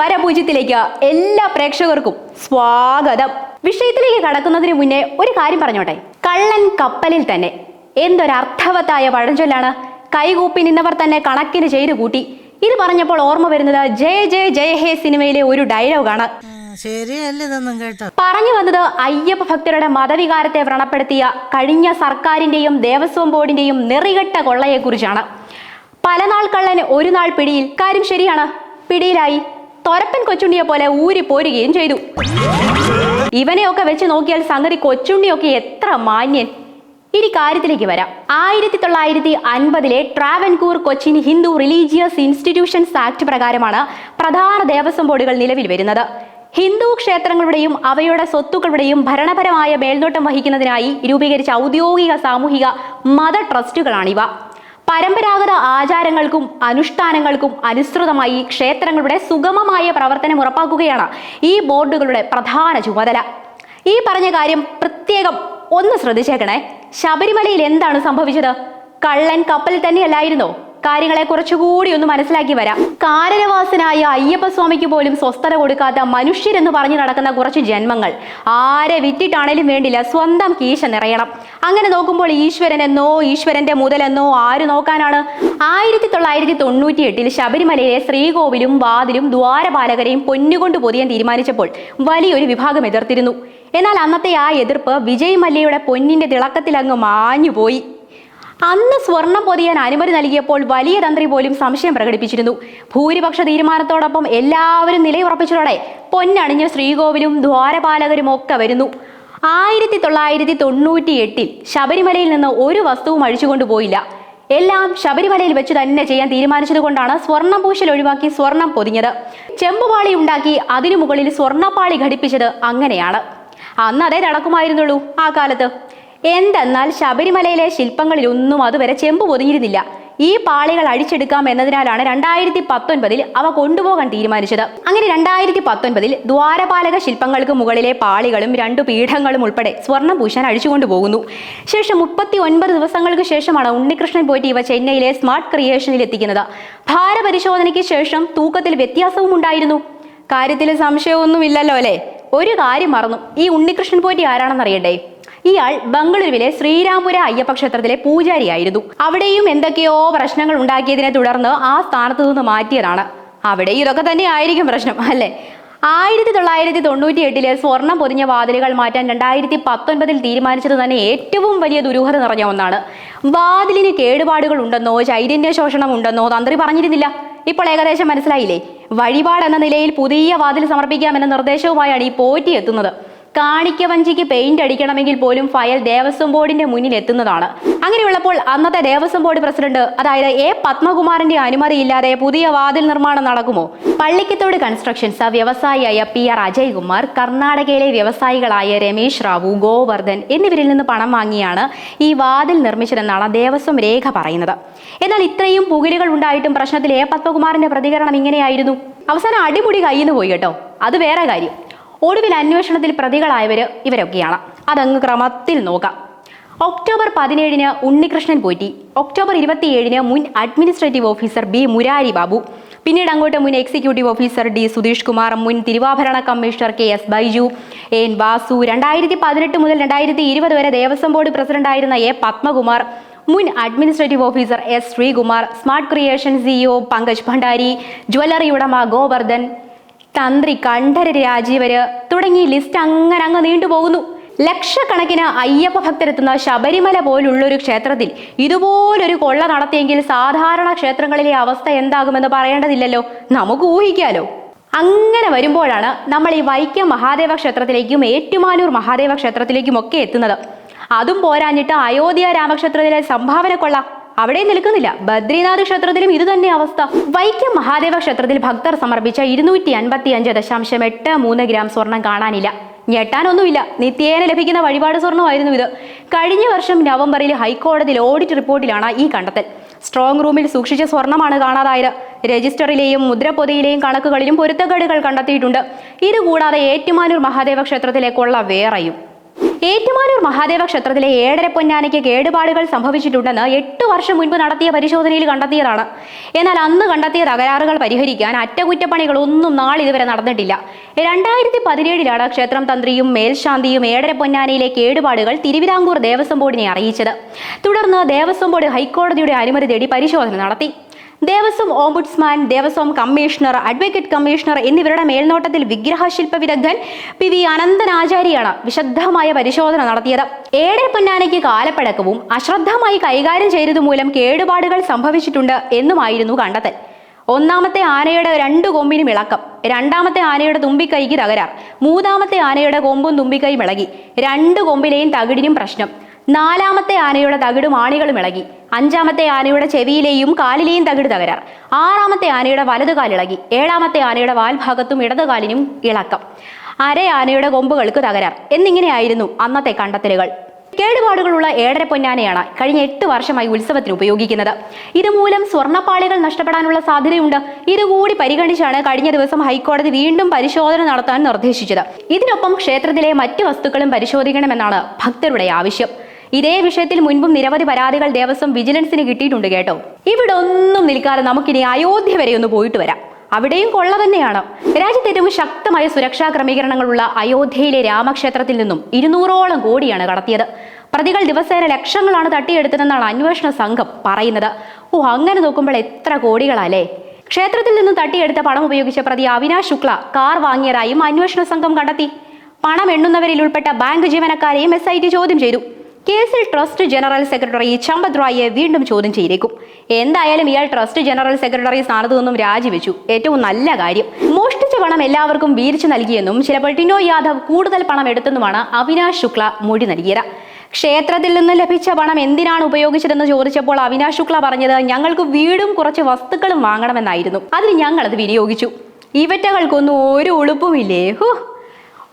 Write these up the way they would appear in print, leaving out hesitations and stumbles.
സ്വരപൂജ്യത്തിലേക്ക് എല്ലാ പ്രേക്ഷകർക്കും സ്വാഗതം. വിഷയത്തിലേക്ക് കടക്കുന്നതിന് മുന്നേ ഒരു കാര്യം പറഞ്ഞോട്ടെ. കള്ളൻ കപ്പലിൽ തന്നെ എന്തൊരർത്ഥവത്തായ പഴഞ്ചൊല്ലാണ്. കൈകൂപ്പി നിന്നവർ തന്നെ കണക്കിന് ചെയ്തു കൂട്ടി. ഇത് പറഞ്ഞപ്പോൾ ഓർമ്മ വരുന്നത് ജയ ജയ ജയ ഹേ സിനിമയിലെ ഒരു ഡയലോഗാണ്. പറഞ്ഞു വന്നത് അയ്യപ്പ ഭക്തരുടെ മതവികാരത്തെ വ്രണപ്പെടുത്തിയ കഴിഞ്ഞ സർക്കാരിന്റെയും ദേവസ്വം ബോർഡിന്റെയും നെറികെട്ട കൊള്ളയെ കുറിച്ചാണ്. പല നാൾ കള്ളൻ ഒരു നാൾ പിടിയിൽ. കാര്യം ശരിയാണ്, പിടിയിലായി. തൊരപ്പൻ കൊച്ചുണ്ണിയെ പോലെ ഊരി പോരുകയും ചെയ്തു. ഇവനെയൊക്കെ വെച്ച് നോക്കിയാൽ സംഗതി കൊച്ചുണ്ണിയൊക്കെ എത്ര മാന്യൻ. ഇനി കാര്യത്തിലേക്ക് വരാം. 1950 Travancore Cochin Hindu religious institutions act പ്രകാരമാണ് പ്രധാന ദേവസ്വം ബോർഡുകൾ നിലവിൽ വരുന്നത്. ഹിന്ദു ക്ഷേത്രങ്ങളുടെയും അവയുടെ സ്വത്തുക്കളുടെയും ഭരണപരമായ മേൽനോട്ടം വഹിക്കുന്നതിനായി രൂപീകരിച്ച ഔദ്യോഗിക സാമൂഹിക മത ട്രസ്റ്റുകളാണിവ. പരമ്പരാഗത ആചാരങ്ങൾക്കും അനുഷ്ഠാനങ്ങൾക്കും അനുസൃതമായി ക്ഷേത്രങ്ങളുടെ സുഗമമായ പ്രവർത്തനം ഉറപ്പാക്കുകയാണ് ഈ ബോർഡുകളുടെ പ്രധാന ചുമതല. ഈ പറഞ്ഞ കാര്യം പ്രത്യേകം ഒന്ന് ശ്രദ്ധിച്ചേക്കണേ. ശബരിമലയിൽ എന്താണ് സംഭവിച്ചത്? കള്ളൻ കപ്പൽ തന്നെയല്ലായിരുന്നോ? കാര്യങ്ങളെ കുറച്ചുകൂടി ഒന്ന് മനസ്സിലാക്കി വരാം. കാനനവാസനായ അയ്യപ്പസ്വാമിക്ക് പോലും സ്വസ്ഥത കൊടുക്കാത്ത മനുഷ്യരെന്ന് പറഞ്ഞു നടക്കുന്ന കുറച്ച് ജന്മങ്ങൾ ആരെ വിറ്റിട്ടാണേലും വേണ്ടില്ല സ്വന്തം കീശ നിറയണം. അങ്ങനെ നോക്കുമ്പോൾ ഈശ്വരനെന്നോ ഈശ്വരന്റെ മുതലെന്നോ ആര് നോക്കാനാണ്? 1998 ശബരിമലയിലെ ശ്രീകോവിലും വാതിലും ദ്വാരപാലകരെയും പൊന്നുകൊണ്ട് പൊതിയാൻ തീരുമാനിച്ചപ്പോൾ വലിയൊരു വിഭാഗം എതിർത്തിരുന്നു. എന്നാൽ അന്നത്തെ ആ എതിർപ്പ് വിജയ് മല്യയുടെ പൊന്നിന്റെ തിളക്കത്തിലങ്ങ് മാഞ്ഞുപോയി. അന്ന് സ്വർണം പൊതിയാൻ അനുമതി നൽകിയപ്പോൾ വലിയ തന്ത്രി പോലും സംശയം പ്രകടിപ്പിച്ചിരുന്നു. ഭൂരിപക്ഷ തീരുമാനത്തോടൊപ്പം എല്ലാവരും നിലയുറപ്പിച്ചതോടെ പൊന്നണിഞ്ഞ ശ്രീകോവിലും ദ്വാരപാലകരും ഒക്കെ വരുന്നു. 1998 ശബരിമലയിൽ നിന്ന് ഒരു വസ്തുവും അഴിച്ചുകൊണ്ടുപോയില്ല. എല്ലാം ശബരിമലയിൽ വെച്ച് തന്നെ ചെയ്യാൻ തീരുമാനിച്ചത് കൊണ്ടാണ് സ്വർണം പൂശൽ ഒഴിവാക്കി സ്വർണം പൊതിഞ്ഞത്. ചെമ്പുപാളി ഉണ്ടാക്കി അതിനു മുകളിൽ സ്വർണ്ണപ്പാളി ഘടിപ്പിച്ചത് അങ്ങനെയാണ്. അന്ന് അതേ നടക്കുമായിരുന്നുള്ളൂ ആ കാലത്ത്. എന്തെന്നാൽ ശബരിമലയിലെ ശില്പങ്ങളിലൊന്നും അതുവരെ ചെമ്പ് പൊതിഞ്ഞിരുന്നില്ല. ഈ പാളികൾ അഴിച്ചെടുക്കാം എന്നതിനാലാണ് 2019 അവ കൊണ്ടുപോകാൻ തീരുമാനിച്ചത്. അങ്ങനെ 2019 ദ്വാരപാലക ശില്പങ്ങൾക്ക് മുകളിലെ പാളികളും 2 പീഠങ്ങളും ഉൾപ്പെടെ സ്വർണം പൂശാൻ അഴിച്ചുകൊണ്ടു പോകുന്നു. ശേഷം 39 ദിവസങ്ങൾക്ക് ശേഷമാണ് ഉണ്ണികൃഷ്ണൻ പോയിട്ട് ഇവ ചെന്നൈയിലെ സ്മാർട്ട് ക്രിയേഷനിൽ എത്തിക്കുന്നത്. ഭാരപരിശോധനയ്ക്ക് ശേഷം തൂക്കത്തിൽ വ്യത്യാസവും ഉണ്ടായിരുന്നു. കാര്യത്തിൽ സംശയമൊന്നുമില്ലല്ലോ അല്ലേ? ഒരു കാര്യം മറന്നു. ഈ ഉണ്ണികൃഷ്ണൻ പോറ്റി ആരാണെന്നറിയണ്ടേ? ഇയാൾ ബംഗളൂരുവിലെ ശ്രീരാംപുര അയ്യപ്പ ക്ഷേത്രത്തിലെ പൂജാരിയായിരുന്നു. അവിടെയും എന്തൊക്കെയോ പ്രശ്നങ്ങൾ ഉണ്ടാക്കിയതിനെ തുടർന്ന് ആ സ്ഥാനത്ത് നിന്ന് മാറ്റിയതാണ്. അവിടെ ഇതൊക്കെ തന്നെ ആയിരിക്കും പ്രശ്നം അല്ലേ? 1998 സ്വർണം പൊതിഞ്ഞ വാതിലുകൾ മാറ്റാൻ 2019 തീരുമാനിച്ചത് തന്നെ ഏറ്റവും വലിയ ദുരൂഹത നിറഞ്ഞ ഒന്നാണ്. വാതിലിന് കേടുപാടുകൾ ഉണ്ടെന്നോ ചൈതന്യ ശോഷണം ഉണ്ടെന്നോ തന്ത്രി പറഞ്ഞിരുന്നില്ല. ഇപ്പോൾ ഏകദേശം മനസ്സിലായില്ലേ? വഴിപാട് എന്ന നിലയിൽ പുതിയ വാതിൽ സമർപ്പിക്കാമെന്ന നിർദ്ദേശവുമായാണ് ഈ പോറ്റി എത്തുന്നത്. കാണിക്ക വഞ്ചിക്ക് പെയിന്റ് അടിക്കണമെങ്കിൽ പോലും ഫയൽ ദേവസ്വം ബോർഡിന്റെ മുന്നിൽ എത്തുന്നതാണ്. അങ്ങനെയുള്ളപ്പോൾ അന്നത്തെ ദേവസ്വം ബോർഡ് പ്രസിഡന്റ് അതായത് എ പത്മകുമാറിന്റെ അനുമതിയില്ലാതെ പുതിയ വാതിൽ നിർമ്മാണം നടക്കുമോ? പള്ളിക്കത്തോട് കൺസ്ട്രക്ഷൻസ് വ്യവസായിയായ PR അജയ്കുമാർ, കർണാടകയിലെ വ്യവസായികളായ രമേശ് റാവു, ഗോവർദ്ധൻ എന്നിവരിൽ നിന്ന് പണം വാങ്ങിയാണ് ഈ വാതിൽ നിർമ്മിച്ചതെന്നാണ് ദേവസ്വം രേഖ പറയുന്നത്. എന്നാൽ ഇത്രയും പുകിലുകൾ ഉണ്ടായിട്ടും പ്രശ്നത്തിൽ എ പത്മകുമാറിന്റെ പ്രതികരണം ഇങ്ങനെയായിരുന്നു. അവസാനം അടിമുടി കയ്യിൽ നിന്ന് പോയി കേട്ടോ. അത് വേറെ കാര്യം. ഒടുവിൽ അന്വേഷണത്തിൽ പ്രതികളായവര് ഇവരൊക്കെയാണ്. അതങ്ങ് ക്രമത്തിൽ നോക്കാം. ഒക്ടോബർ 17 ഉണ്ണികൃഷ്ണൻ പോറ്റി, ഒക്ടോബർ 27 മുൻ administrative officer B Murari Babu, പിന്നീട് അങ്ങോട്ട് മുൻ executive officer D Sudheesh Kumar, മുൻ തിരുവാഭരണ commissioner KS Baiju, N Vasu, 2018 മുതൽ 2020 വരെ ദേവസ്വം ബോർഡ് പ്രസിഡന്റായിരുന്ന A പത്മകുമാർ, മുൻ administrative officer S Sreekumar, smart creation CEO Pankaj Bhandari, jewellery ഉടമ ഗോവർദ്ധൻ, തന്ത്രി കണ്ഠര രാജീവര് തുടങ്ങി ലിസ്റ്റ് അങ്ങ് നീണ്ടുപോകുന്നു. ലക്ഷക്കണക്കിന് അയ്യപ്പ ഭക്തരെത്തുന്ന ശബരിമല പോലുള്ളൊരു ക്ഷേത്രത്തിൽ ഇതുപോലൊരു കൊള്ള നടത്തിയെങ്കിൽ സാധാരണ ക്ഷേത്രങ്ങളിലെ അവസ്ഥ എന്താകുമെന്ന് പറയേണ്ടതില്ലല്ലോ, നമുക്ക് ഊഹിക്കാലോ. അങ്ങനെ വരുമ്പോഴാണ് നമ്മൾ ഈ വൈക്കം മഹാദേവ ക്ഷേത്രത്തിലേക്കും ഏറ്റുമാനൂർ മഹാദേവ ക്ഷേത്രത്തിലേക്കും ഒക്കെ എത്തുന്നത്. അതും പോരാഞ്ഞിട്ട് അയോധ്യ രാമക്ഷേത്രത്തിലെ സംഭാവന കൊള്ള അവിടെ നിൽക്കുന്നില്ല. ബദ്രിനാഥ് ക്ഷേത്രത്തിലും ഇത് തന്നെ അവസ്ഥ. വൈക്കം മഹാദേവ ക്ഷേത്രത്തിൽ ഭക്തർ സമർപ്പിച്ച 255.83 ഗ്രാം സ്വർണം കാണാനില്ല. ഞെട്ടാനൊന്നുമില്ല, നിത്യേന ലഭിക്കുന്ന വഴിപാട് സ്വർണ്ണമായിരുന്നു ഇത്. കഴിഞ്ഞ വർഷം നവംബറിൽ ഹൈക്കോടതിയിൽ ഓഡിറ്റ് റിപ്പോർട്ടിലാണ് ഈ കണ്ടെത്തൽ. സ്ട്രോങ് റൂമിൽ സൂക്ഷിച്ച സ്വർണ്ണമാണ് കാണാതായത്. രജിസ്റ്ററിലെയും മുദ്രപ്പൊതിയിലെയും കണക്കുകളിലും പൊരുത്തക്കേടുകൾ കണ്ടെത്തിയിട്ടുണ്ട്. ഇതുകൂടാതെ ഏറ്റുമാനൂർ മഹാദേവ ക്ഷേത്രത്തിലെ കൊള്ള വേറെയും. ഏറ്റുമാനൂർ മഹാദേവ ക്ഷേത്രത്തിലെ ഏഴര പൊന്നാനയ്ക്ക് കേടുപാടുകൾ സംഭവിച്ചിട്ടുണ്ടെന്ന് 8 വർഷം മുൻപ് നടത്തിയ പരിശോധനയിൽ കണ്ടെത്തിയതാണ്. എന്നാൽ അന്ന് കണ്ടെത്തിയ തകരാറുകൾ പരിഹരിക്കാൻ അറ്റകുറ്റപ്പണികളൊന്നും നാളിതുവരെ നടന്നിട്ടില്ല. 2017 ക്ഷേത്രം തന്ത്രിയും മേൽശാന്തിയും ഏഴര പൊന്നാനയിലെ കേടുപാടുകൾ തിരുവിതാംകൂർ ദേവസ്വം ബോർഡിനെ അറിയിച്ചത്. തുടർന്ന് ദേവസ്വം ബോർഡ് ഹൈക്കോടതിയുടെ അനുമതി തേടി പരിശോധന നടത്തി. Devaswom ombudsman, Devaswom commissioner, advocate commissioner എന്നിവരുടെ മേൽനോട്ടത്തിൽ വിഗ്രഹശില്പ വിദഗ്ധൻ PV അനന്തനാചാര്യാണ് വിശദമായ പരിശോധന നടത്തിയത്. ഏഴര പൊന്നാനയ്ക്ക് കാലപ്പഴക്കവും അശ്രദ്ധമായി കൈകാര്യം ചെയ്തതുമൂലം കേടുപാടുകൾ സംഭവിച്ചിട്ടുണ്ട് എന്നുമായിരുന്നു കണ്ടെത്തൽ. ഒന്നാമത്തെ ആനയുടെ 2 കൊമ്പിനും ഇളക്കം, രണ്ടാമത്തെ ആനയുടെ തുമ്പിക്കൈക്ക് തകരാർ, മൂന്നാമത്തെ ആനയുടെ കൊമ്പും തുമ്പിക്കൈയും ഇളകി, 2 കൊമ്പിലെയും തകിടിനും പ്രശ്നം, നാലാമത്തെ ആനയുടെ തകിടും ആണികളും ഇളകി, അഞ്ചാമത്തെ ആനയുടെ ചെവിയിലെയും കാലിലെയും തകിട് തകരാർ, ആറാമത്തെ ആനയുടെ വലതുകാലിളകി, ഏഴാമത്തെ ആനയുടെ വാൽഭാഗത്തും ഇടതുകാലിനും ഇളക്കം, അര ആനയുടെ കൊമ്പുകൾക്ക് തകരാർ എന്നിങ്ങനെയായിരുന്നു അന്നത്തെ കണ്ടെത്തലുകൾ. കേടുപാടുകളുള്ള ഏഴര പൊന്നാനയാണ് കഴിഞ്ഞ 8 വർഷമായി ഉത്സവത്തിന് ഉപയോഗിക്കുന്നത്. ഇതുമൂലം സ്വർണ്ണപ്പാളികൾ നഷ്ടപ്പെടാനുള്ള സാധ്യതയുണ്ട്. ഇതുകൂടി പരിഗണിച്ചാണ് കഴിഞ്ഞ ദിവസം ഹൈക്കോടതി വീണ്ടും പരിശോധന നടത്താൻ നിർദ്ദേശിച്ചത്. ഇതിനൊപ്പം ക്ഷേത്രത്തിലെ മറ്റ് വസ്തുക്കളും പരിശോധിക്കണമെന്നാണ് ഭക്തരുടെ ആവശ്യം. ഇതേ വിഷയത്തിൽ മുൻപും നിരവധി പരാതികൾ ദേവസ്വം വിജിലൻസിന് കിട്ടിയിട്ടുണ്ട് കേട്ടോ. ഇവിടെ ഒന്നും നിൽക്കാതെ നമുക്കിനി അയോധ്യ വരെ ഒന്ന് പോയിട്ട് വരാം. അവിടെയും കൊള്ള തന്നെയാണ്. രാജ്യത്ത് ഏറ്റവും ശക്തമായ സുരക്ഷാ ക്രമീകരണങ്ങളുള്ള അയോധ്യയിലെ രാമക്ഷേത്രത്തിൽ നിന്നും 200ഓളം കോടിയാണ് കടത്തിയത്. പ്രതികൾ ദിവസേന ലക്ഷങ്ങളാണ് തട്ടിയെടുത്തതെന്നാണ് അന്വേഷണ സംഘം പറയുന്നത്. അങ്ങനെ നോക്കുമ്പോൾ എത്ര കോടികളല്ലേ. ക്ഷേത്രത്തിൽ നിന്നും തട്ടിയെടുത്ത പണം ഉപയോഗിച്ച പ്രതി അവിനാശ് ശുക്ല കാർ വാങ്ങിയതായും അന്വേഷണ സംഘം കണ്ടെത്തി. പണം എണ്ണുന്നവരിൽ ഉൾപ്പെട്ട ബാങ്ക് ജീവനക്കാരെയും SIT ചോദ്യം ചെയ്തു. കേസിൽ ട്രസ്റ്റ് ജനറൽ സെക്രട്ടറി ചമ്പത് റായിയെ വീണ്ടും ചോദ്യം ചെയ്തേക്കും. എന്തായാലും ഇയാൾ ട്രസ്റ്റ് ജനറൽ സെക്രട്ടറി സ്ഥാനത്തു നിന്നും രാജിവെച്ചു. ഏറ്റവും നല്ല കാര്യം. മോഷ്ടിച്ച പണം എല്ലാവർക്കും വീതിച്ചു നൽകിയെന്നും ചിലപ്പോൾ ടിനോ യാദവ് കൂടുതൽ പണം എടുത്തെന്നുമാണ് അവിനാശ് ശുക്ല മൊഴി നൽകിയത്. ക്ഷേത്രത്തിൽ നിന്ന് ലഭിച്ച പണം എന്തിനാണ് ഉപയോഗിച്ചതെന്ന് ചോദിച്ചപ്പോൾ അവിനാശ് ശുക്ല പറഞ്ഞത് ഞങ്ങൾക്ക് വീടും കുറച്ച് വസ്തുക്കളും വാങ്ങണമെന്നായിരുന്നു. അതിന് ഞങ്ങളത് വിനിയോഗിച്ചു. ഇവറ്റകൾക്കൊന്നും ഒരു ഉളുപ്പുമില്ലേ.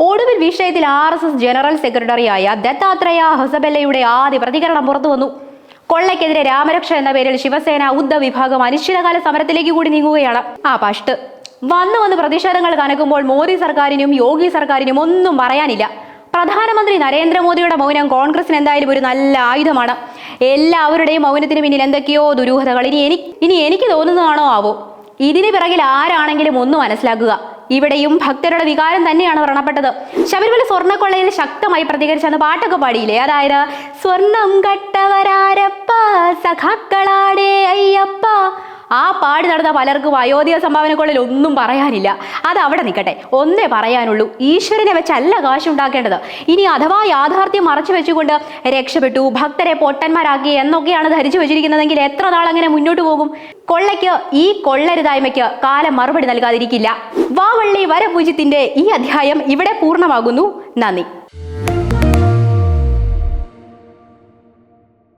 ഒടുവിൽ വിഷയത്തിൽ RSS ജനറൽ സെക്രട്ടറിയായ ദത്താത്രേയ ഹൊസബെല്ലയുടെ ആദ്യ പ്രതികരണം പുറത്തു വന്നു. കൊള്ളയ്ക്കെതിരെ രാമരക്ഷ എന്ന പേരിൽ ശിവസേന ഉദ്ധവ് വിഭാഗം അനിശ്ചിതകാല സമരത്തിലേക്ക് കൂടി നീങ്ങുകയാണ്. പഷ്ട് വന്ന് പ്രതിഷേധങ്ങൾ കനക്കുമ്പോൾ മോദി സർക്കാരിനും യോഗി സർക്കാരിനും ഒന്നും പറയാനില്ല. പ്രധാനമന്ത്രി നരേന്ദ്രമോദിയുടെ മൗനം കോൺഗ്രസിന് എന്തായാലും ഒരു നല്ല ആയുധമാണ്. എല്ലാവരുടെയും മൗനത്തിന് പിന്നിൽ എന്തൊക്കെയോ ദുരൂഹതകൾ. ഇനി എനിക്ക് തോന്നുന്നതാണോ ആവോ. ഇതിന് പിറകിൽ ആരാണെങ്കിലും ഒന്ന് മനസ്സിലാക്കുക. ഇവിടെയും ഭക്തരുടെ വികാരം തന്നെയാണ് വ്രണപ്പെട്ടത്. ശബരിമല സ്വർണ്ണക്കൊള്ളയിൽ ശക്തമായി പ്രതികരിച്ചെന്ന് പാട്ടൊക്കെ പാടിയില്ലേ. അതായത് സ്വർണം കട്ടവരാരപ്പ സഖാക്കളാടേ അയ്യപ്പ. ആ പാടി നടന്ന പലർക്കും അയോധ്യ സംഭാവനക്കൊള്ളിൽ ഒന്നും പറയാനില്ല. അത് അവിടെ നിൽക്കട്ടെ. ഒന്നേ പറയാനുള്ളൂ, ഈശ്വരനെ വെച്ചല്ല കാശുണ്ടാക്കേണ്ടത്. ഇനി അഥവാ യാഥാർത്ഥ്യം മറച്ചു വെച്ചുകൊണ്ട് രക്ഷപ്പെട്ടു, ഭക്തരെ പൊട്ടന്മാരാക്കി എന്നൊക്കെയാണ് ധരിച്ചു വെച്ചിരിക്കുന്നതെങ്കിൽ എത്ര നാൾ അങ്ങനെ മുന്നോട്ട് പോകും? കൊള്ളയ്ക്ക്, ഈ കൊള്ളരുതായ്മയ്ക്ക് കാലം മറുപടി നൽകാതിരിക്കില്ല. വാവള്ളി വരപൂജ്യത്തിന്റെ ഈ അധ്യായം ഇവിടെ പൂർണ്ണമാകുന്നു. നന്ദി.